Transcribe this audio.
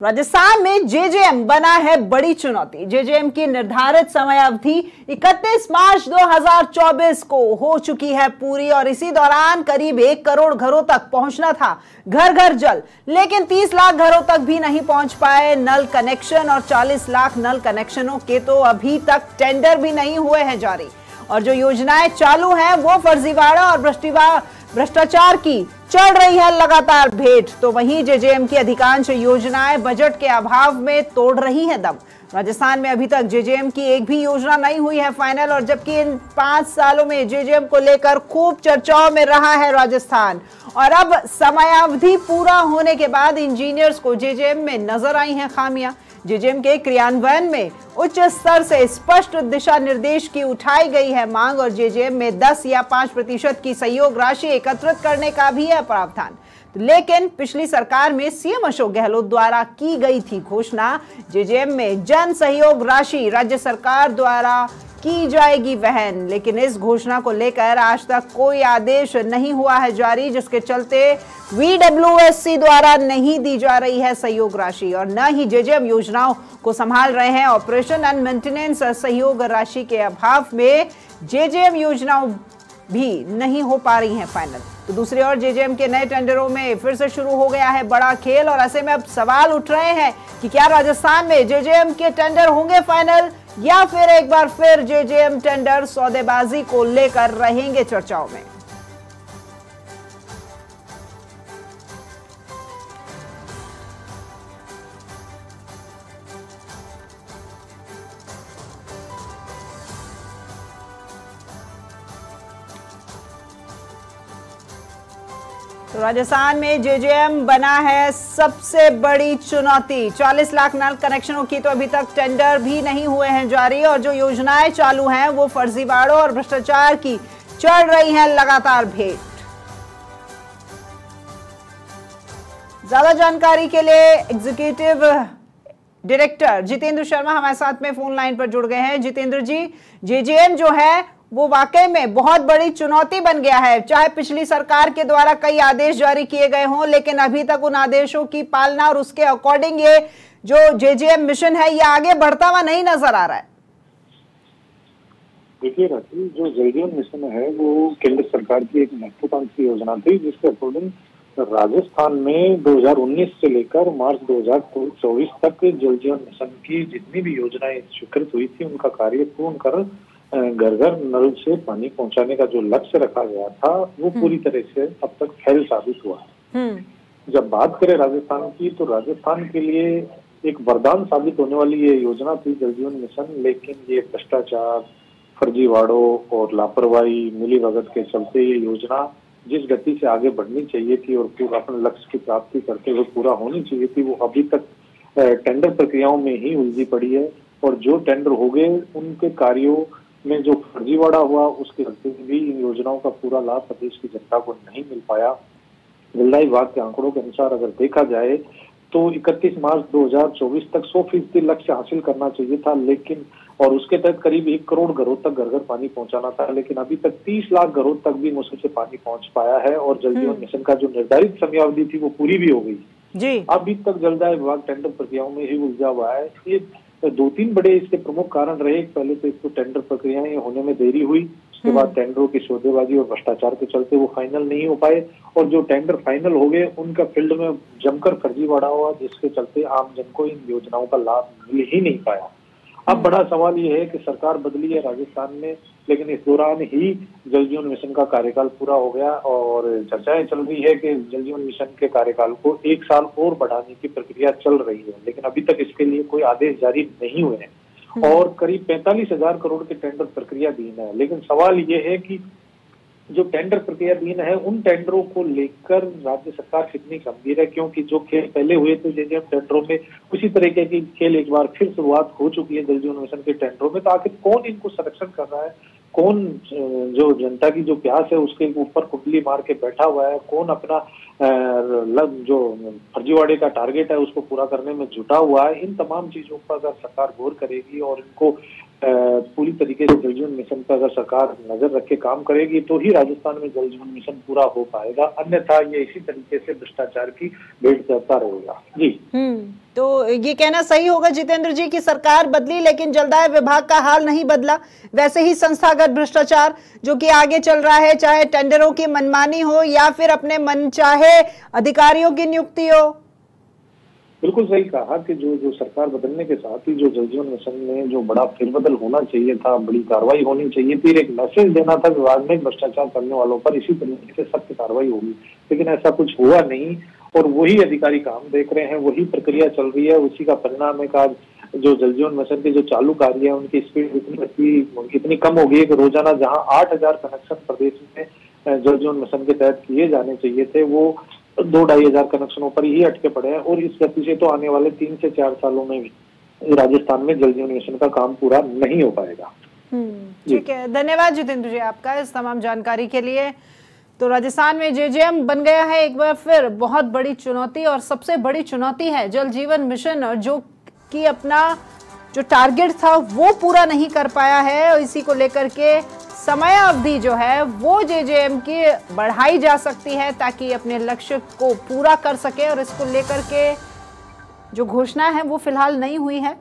राजस्थान में जेजेएम बना है बड़ी चुनौती। जेजेएम की निर्धारित समय अवधि 31 मार्च 2024 को हो चुकी है पूरी और इसी दौरान करीब 1 करोड़ घरों तक पहुंचना था घर घर जल, लेकिन 30 लाख घरों तक भी नहीं पहुंच पाए नल कनेक्शन और 40 लाख नल कनेक्शनों के तो अभी तक टेंडर भी नहीं हुए हैं जारी। और जो योजनाएं चालू हैं वो फर्जीवाड़ा और भ्रष्टाचार की चढ़ रही है लगातार भेंट। तो वहीं जेजेएम की अधिकांश योजनाएं बजट के अभाव में तोड़ रही हैं दम। राजस्थान में अभी तक जेजेएम की एक भी योजना नहीं हुई है फाइनल, और जबकि इन 5 सालों में जेजेएम को लेकर खूब चर्चाओं में रहा है राजस्थान। और अब समयावधि पूरा होने के बाद इंजीनियर्स को जेजेएम में नजर आई हैं खामियां। जेजेएम के क्रियान्वयन में उच्च स्तर से स्पष्ट दिशा निर्देश की उठाई गई है मांग, और जेजेएम में 10 या 5% की सहयोग राशि एकत्रित करने का भी है प्रावधान। लेकिन पिछली सरकार में सीएम अशोक गहलोत द्वारा की गई थी घोषणा, जेजेएम में जन सहयोग राशि राज्य सरकार द्वारा की जाएगी वहन, लेकिन इस घोषणा को लेकर आज तक कोई आदेश नहीं हुआ है जारी, जिसके चलते वीडब्ल्यूएससी द्वारा नहीं दी जा रही है सहयोग राशि और न ही जेजेएम योजनाओं को संभाल रहे हैं ऑपरेशन एंड मेंटेनेंस। सहयोग राशि के अभाव में जेजेएम योजनाओं भी नहीं हो पा रही हैं फाइनल। तो दूसरी ओर जेजेएम के नए टेंडरों में फिर से शुरू हो गया है बड़ा खेल, और ऐसे में अब सवाल उठ रहे हैं कि क्या राजस्थान में जेजेएम के टेंडर होंगे फाइनल, या फिर एक बार फिर जेजेएम टेंडर सौदेबाजी को लेकर रहेंगे चर्चाओं में। तो राजस्थान में जेजेएम बना है सबसे बड़ी चुनौती। 40 लाख नल कनेक्शनों की तो अभी तक टेंडर भी नहीं हुए हैं जारी, और जो योजनाएं चालू हैं वो फर्जीवाड़ों और भ्रष्टाचार की चढ़ रही हैं लगातार भेंट। ज्यादा जानकारी के लिए एग्जीक्यूटिव डायरेक्टर जितेंद्र शर्मा हमारे साथ में फोन लाइन पर जुड़ गए हैं। जितेंद्र जी, जेजेएम जो है वो वाकई में बहुत बड़ी चुनौती बन गया है। चाहे पिछली सरकार के द्वारा कई आदेश जारी किए गए हों, लेकिन अभी तक उन आदेशों की पालना और उसके अकॉर्डिंग ये जो जेजेएम मिशन है ये आगे बढ़ता हुआ नहीं नजर आ रहा है। देखिए राशि, जो जलजीवन मिशन है वो केंद्र सरकार की एक महत्वाकांक्षी योजना थी, जिसके अकॉर्डिंग राजस्थान में 2019 से लेकर मार्च 2024 तक जलजीवन मिशन की जितनी भी योजनाएं स्वीकृत हुई थी उनका कार्य पूर्ण कर घर घर नल से पानी पहुंचाने का जो लक्ष्य रखा गया था वो पूरी तरह से अब तक फेल साबित हुआ है। जब बात करें राजस्थान की, तो राजस्थान के लिए एक वरदान साबित होने वाली ये योजना थी जलजीवन मिशन, लेकिन ये भ्रष्टाचार, फर्जीवाड़ों और लापरवाही, मिलीभगत के चलते ये योजना जिस गति से आगे बढ़नी चाहिए थी और पूरा अपने लक्ष्य की प्राप्ति करते हुए पूरा होनी चाहिए थी, वो अभी तक टेंडर प्रक्रियाओं में ही उलझी पड़ी है। और जो टेंडर हो गए उनके कार्यों में जो फर्जीवाड़ा हुआ उसके चलते भी इन योजनाओं का पूरा लाभ प्रदेश की जनता को नहीं मिल पाया। जलदाय विभाग के आंकड़ों के अनुसार अगर देखा जाए तो 31 मार्च 2024 तक 100% लक्ष्य हासिल करना चाहिए था, लेकिन और उसके तहत करीब 1 करोड़ घरों तक घर घर पानी पहुंचाना था, लेकिन अभी तक 30 लाख घरों तक भी मुश्किल से पानी पहुंच पाया है। और जलजीवन मिशन का जो निर्धारित समयावधि थी वो पूरी भी हो गई जी। अभी तक जलदाय विभाग टेंडर प्रक्रियाओं में ही उलझा हुआ है। ये 2-3 बड़े इसके प्रमुख कारण रहे। पहले तो इसको टेंडर प्रक्रियाएं होने में देरी हुई, उसके बाद टेंडरों की सौदेबाजी और भ्रष्टाचार के चलते वो फाइनल नहीं हो पाए, और जो टेंडर फाइनल हो गए उनका फील्ड में जमकर फर्जीवाड़ा हुआ, जिसके चलते आम जन को इन योजनाओं का लाभ मिल ही नहीं पाया। अब बड़ा सवाल ये है कि सरकार बदली है राजस्थान में, लेकिन इस दौरान ही जलजीवन मिशन का कार्यकाल पूरा हो गया और चर्चाएं चल रही है कि जलजीवन मिशन के कार्यकाल को 1 साल और बढ़ाने की प्रक्रिया चल रही है, लेकिन अभी तक इसके लिए कोई आदेश जारी नहीं हुए हैं और करीब 45,000 करोड़ के टेंडर प्रक्रियाधीन है। लेकिन सवाल ये है कि जो टेंडर प्रक्रियाधीन है उन टेंडरों को लेकर राज्य सरकार कितनी गंभीर है, क्योंकि जो खेल पहले हुए थे जेजेएम टेंडरों में उसी तरीके की खेल एक बार फिर शुरुआत हो चुकी है जलजीवन मिशन के टेंडरों में। तो आखिर कौन इनको संरक्षण कर रहा है, कौन जो जनता की जो प्यास है उसके ऊपर कुंडली मार के बैठा हुआ है, कौन अपना जो फर्जीवाड़े का टारगेट है उसको पूरा करने में जुटा हुआ है। इन तमाम चीजों पर अगर सरकार गौर करेगी और इनको पूरी तरीके से जल जीवन मिशन पर अगर सरकार नजर रख के काम करेगी तो ही राजस्थान में जल जीवन मिशन पूरा हो पाएगा, अन्यथा ये इसी तरीके से भ्रष्टाचार की भेंट चढ़ता रहेगा। जी। तो ये कहना सही होगा जितेंद्र जी की सरकार बदली लेकिन जलदाय विभाग का हाल नहीं बदला, वैसे ही संस्थागत भ्रष्टाचार जो कि आगे चल रहा है, चाहे टेंडरों की मनमानी हो या फिर अपने मनचाहे अधिकारियों की नियुक्ति हो। बिल्कुल सही कहा कि जो सरकार बदलने के साथ ही जो जल जीवन मिशन में जो बड़ा फेरबदल होना चाहिए था, बड़ी कार्रवाई होनी चाहिए थी, एक मैसेज देना था विभाग में भ्रष्टाचार करने वालों पर इसी तरीके से सख्त कार्रवाई होगी, लेकिन ऐसा कुछ हुआ नहीं और वही अधिकारी काम देख रहे हैं, वही प्रक्रिया चल रही है, उसी का परिणाम है का जो जल जीवन मिशन के जो चालू कार्य है उनकी स्पीड इतनी कम हो गई है कि रोजाना जहां 8,000 कनेक्शन प्रदेश में जल जीवन मिशन के तहत किए जाने चाहिए थे वो 2-2,500 कनेक्शनों पर ही अटके पड़े हैं और इस गति से तो आने वाले 3 से 4 सालों में भी राजस्थान में जल जीवन मिशन का काम पूरा नहीं हो पाएगा। ठीक है, धन्यवाद जितेंद्र जी आपका इस तमाम जानकारी के लिए। तो राजस्थान में जेजेएम बन गया है एक बार फिर बहुत बड़ी चुनौती और सबसे बड़ी चुनौती है जल जीवन मिशन जो कि अपना जो टारगेट था वो पूरा नहीं कर पाया है और इसी को लेकर के समय अवधि जो है वो जेजेएम की बढ़ाई जा सकती है ताकि अपने लक्ष्य को पूरा कर सके और इसको लेकर के जो घोषणा है वो फिलहाल नहीं हुई है।